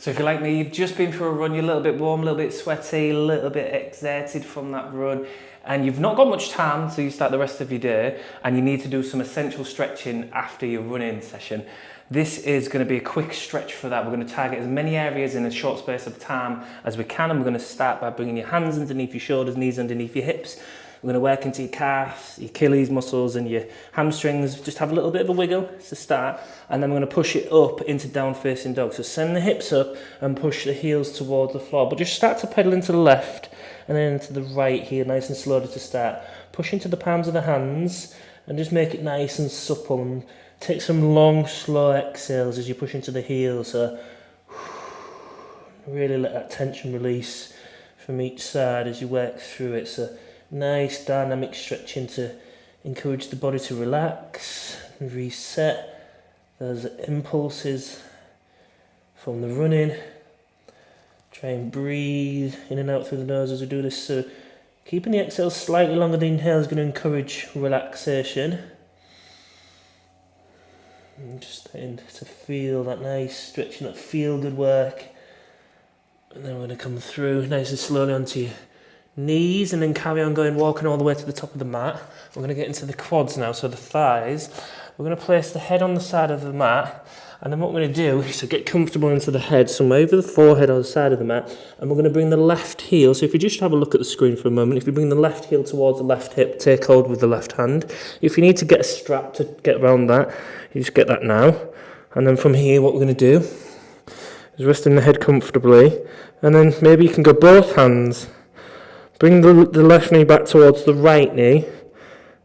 So if you're like me, you've just been for a run, you're a little bit warm, a little bit sweaty, a little bit exerted from that run, and you've not got much time till you start the rest of your day, and you need to do some essential stretching after your running session. This is going to be a quick stretch for that. We're going to target as many areas in a short space of time as we can, and we're going to start by bringing your hands underneath your shoulders, knees underneath your hips. We're going to work into your calves, your Achilles muscles and your hamstrings. Just have a little bit of a wiggle to start, and then we're going to push it up into down facing dog. So send the hips up and push the heels towards the floor, but just start to pedal into the left and then into the right here, nice and slowly to start. Push into the palms of the hands and just make it nice and supple, and take some long slow exhales as you push into the heels. So really let that tension release from each side as you work through it. So nice dynamic stretching to encourage the body to relax and reset those impulses from the running. Try and breathe in and out through the nose as we do this. So keeping the exhale slightly longer than the inhale is going to encourage relaxation. And just starting to feel that nice stretching, that feel good work. And then we're going to come through nice and slowly onto your knees, and then carry on going, walking all the way to the top of the mat. We're going to get into the quads now, so the thighs. We're going to place the head on the side of the mat, and then what we're going to do is to get comfortable into the head, somewhere over the forehead or the side of the mat, and we're going to bring the left heel. So if you just have a look at the screen for a moment, if you bring the left heel towards the left hip, take hold with the left hand. If you need to get a strap to get around that, you just get that now. And then from here, what we're going to do is resting the head comfortably, and then maybe you can go both hands. Bring the left knee back towards the right knee,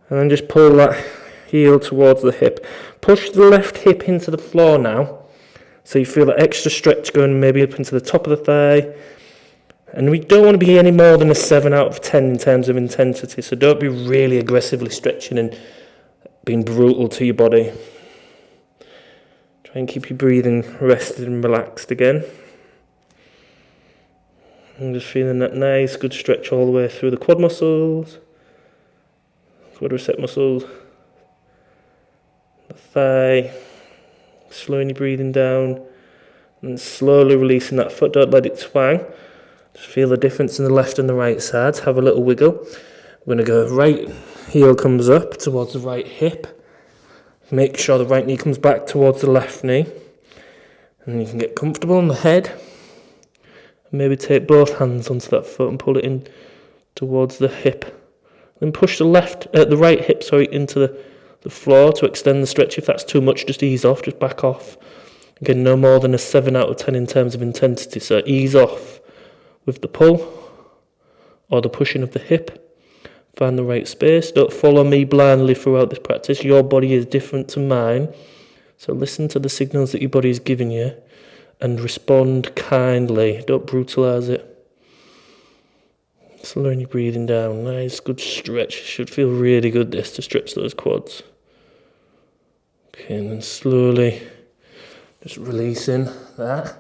and then just pull that heel towards the hip. Push the left hip into the floor now, so you feel that extra stretch going maybe up into the top of the thigh. And we don't want to be any more than a 7 out of 10 in terms of intensity, so don't be really aggressively stretching and being brutal to your body. Try and keep your breathing rested and relaxed again. And just feeling that nice, good stretch all the way through the quad muscles, quadricep muscles, the thigh, slowing your breathing down, and slowly releasing that foot, don't let it twang. Just feel the difference in the left and the right sides, have a little wiggle. We're going to go right heel comes up towards the right hip, make sure the right knee comes back towards the left knee, and you can get comfortable on the head. Maybe take both hands onto that foot and pull it in towards the hip. Then push the right hip into the floor to extend the stretch. If that's too much, just ease off, just back off. Again, no more than a 7 out of 10 in terms of intensity. So ease off with the pull or the pushing of the hip. Find the right space. Don't follow me blindly throughout this practice. Your body is different to mine. So listen to the signals that your body is giving you and respond kindly. Don't brutalise it. Slowing your breathing down. Nice, good stretch. Should feel really good this, to stretch those quads. Okay, and then slowly just releasing that.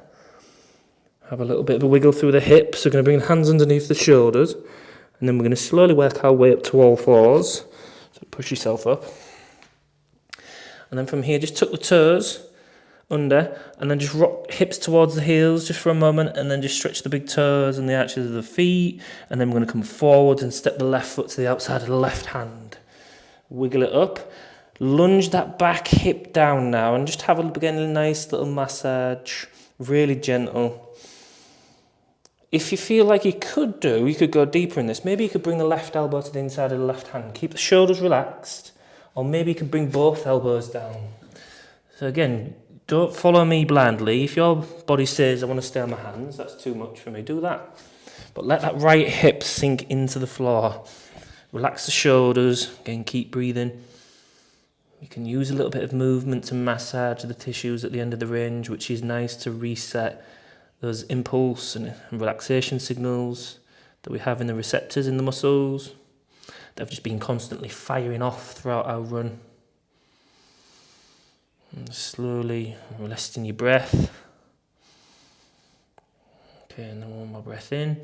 Have a little bit of a wiggle through the hips. So we're going to bring the hands underneath the shoulders, and then we're going to slowly work our way up to all fours. So push yourself up. And then from here, just tuck the toes under, and then just rock hips towards the heels just for a moment, and then just stretch the big toes and the arches of the feet, and then we're going to come forward and step the left foot to the outside of the left hand. Wiggle it up, lunge that back hip down now, and just have again a nice little massage, really gentle. If you feel like you could go deeper in this. Maybe you could bring the left elbow to the inside of the left hand, keep the shoulders relaxed, or maybe you could bring both elbows down. So again, don't follow me blindly. If your body says, I want to stay on my hands, that's too much for me, do that. But let that right hip sink into the floor. Relax the shoulders. Again, keep breathing. You can use a little bit of movement to massage the tissues at the end of the range, which is nice to reset those impulse and relaxation signals that we have in the receptors in the muscles that have just been constantly firing off throughout our run. And slowly resting your breath. Okay, and then one more breath in.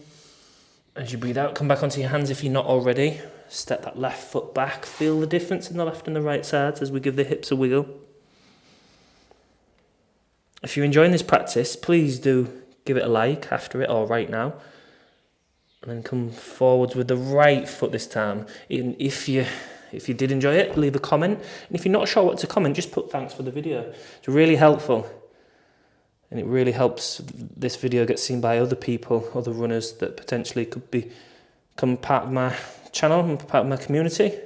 As you breathe out, come back onto your hands if you're not already. Step that left foot back. Feel the difference in the left and the right sides as we give the hips a wiggle. If you're enjoying this practice, please do give it a like after it or right now. And then come forwards with the right foot this time. And if you did enjoy it, leave a comment. And if you're not sure what to comment, just put thanks for the video. It's really helpful. And it really helps this video get seen by other people, other runners that potentially could become part of my channel and part of my community.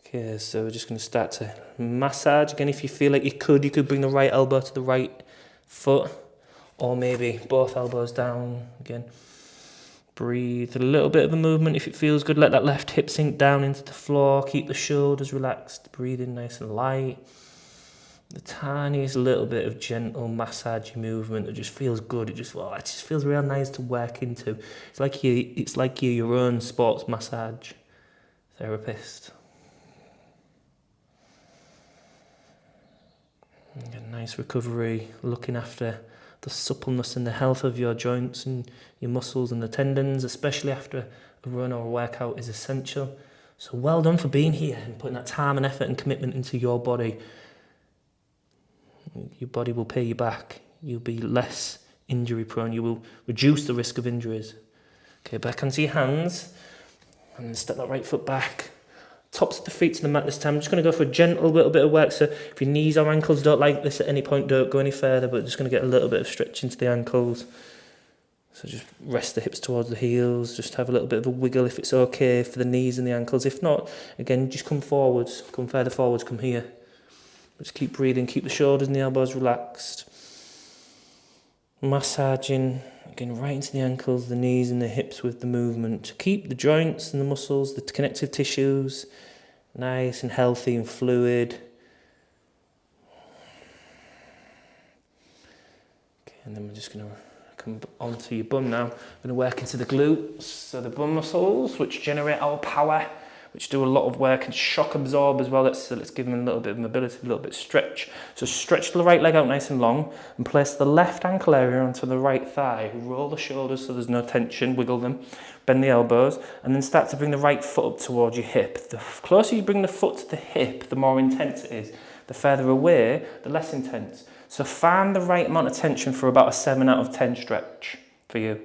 Okay, so we're just going to start to massage. Again, if you feel like you could bring the right elbow to the right foot, or maybe both elbows down. Again, breathe a little bit of a movement if it feels good. Let that left hip sink down into the floor. Keep the shoulders relaxed. Breathe in nice and light. The tiniest little bit of gentle massage movement that just feels good. It just feels real nice to work into. It's like you're your own sports massage therapist. A nice recovery, looking after the suppleness and the health of your joints and your muscles and the tendons, especially after a run or a workout, is essential. So well done for being here and putting that time and effort and commitment into your body. Your body will pay you back. You'll be less injury prone. You will reduce the risk of injuries. Okay, back onto your hands and step that right foot back. Tops of the feet to the mat this time. I'm just going to go for a gentle little bit of work. So if your knees or ankles don't like this at any point, don't go any further, but just going to get a little bit of stretch into the ankles. So just rest the hips towards the heels. Just have a little bit of a wiggle if it's okay for the knees and the ankles. If not, again, just come forwards. Come further forwards, come here. Just keep breathing. Keep the shoulders and the elbows relaxed. Massaging, again, right into the ankles, the knees and the hips with the movement. Keep the joints and the muscles, the connective tissues nice and healthy and fluid. Okay, and then we're just going to come onto your bum now. We're going to work into the glutes, so the bum muscles, which generate our power, which do a lot of work and shock absorb as well. Let's give them a little bit of mobility, a little bit of stretch. So stretch the right leg out nice and long and place the left ankle area onto the right thigh. Roll the shoulders so there's no tension, wiggle them, bend the elbows, and then start to bring the right foot up towards your hip. The closer you bring the foot to the hip, the more intense it is. The further away, the less intense. So find the right amount of tension for about a 7 out of 10 stretch for you.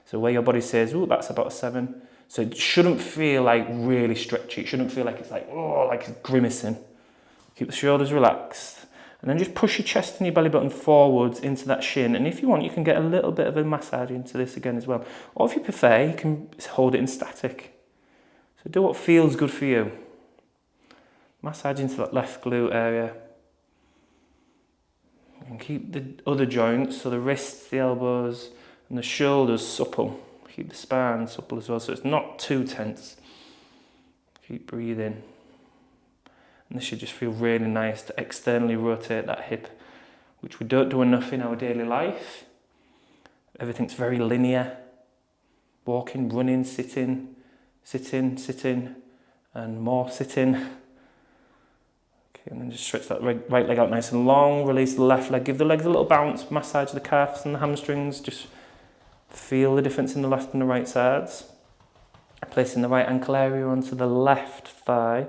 So where your body says, ooh, that's about a 7. So it shouldn't feel like really stretchy. It shouldn't feel like it's like, oh, like it's grimacing. Keep the shoulders relaxed. And then just push your chest and your belly button forwards into that shin. And if you want, you can get a little bit of a massage into this again as well. Or if you prefer, you can hold it in static. So do what feels good for you. Massage into that left glute area. And keep the other joints, so the wrists, the elbows, and the shoulders supple. Keep the spine supple as well, so it's not too tense. Keep breathing. And this should just feel really nice to externally rotate that hip, which we don't do enough in our daily life. Everything's very linear. Walking, running, sitting, and more sitting. Okay, and then just stretch that right leg out nice and long. Release the left leg. Give the legs a little bounce. Massage the calves and the hamstrings. Just feel the difference in the left and the right sides. Placing the right ankle area onto the left thigh.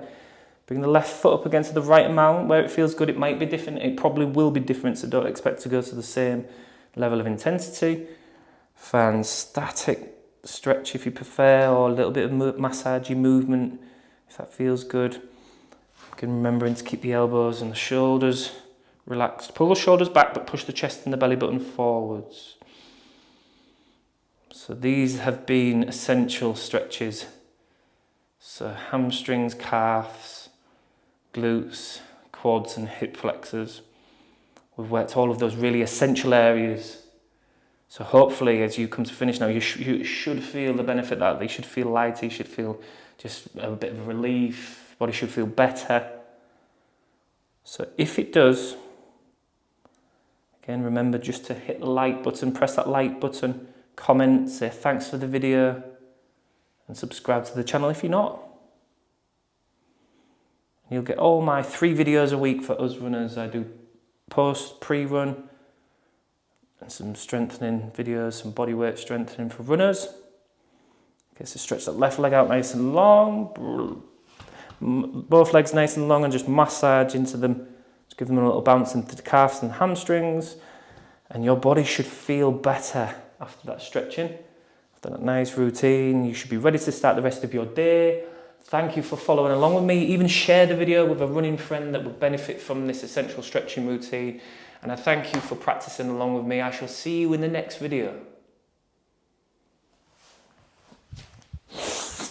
Bring the left foot up against the right amount. Where it feels good, it might be different. It probably will be different, so don't expect to go to the same level of intensity. Find static stretch if you prefer, or a little bit of massagey movement if that feels good. Again, remembering to keep the elbows and the shoulders relaxed. Pull the shoulders back, but push the chest and the belly button forwards. So these have been essential stretches. So hamstrings, calves, glutes, quads and hip flexors. We've worked all of those really essential areas. So hopefully as you come to finish now, you should feel the benefit that they should feel lighter, you should feel just a bit of relief, body should feel better. So if it does, again, remember just to hit the like button, press that like button, comment, say thanks for the video, and subscribe to the channel if you're not. You'll get all my 3 videos a week for us runners. I do post, pre-run, and some strengthening videos, some bodyweight strengthening for runners. Okay, so stretch that left leg out nice and long. Both legs nice and long, and just massage into them. Just give them a little bounce into the calves and hamstrings. And your body should feel better after that stretching, after that nice routine. You should be ready to start the rest of your day. Thank you for following along with me. Even share the video with a running friend that would benefit from this essential stretching routine. And I thank you for practicing along with me. I shall see you in the next video.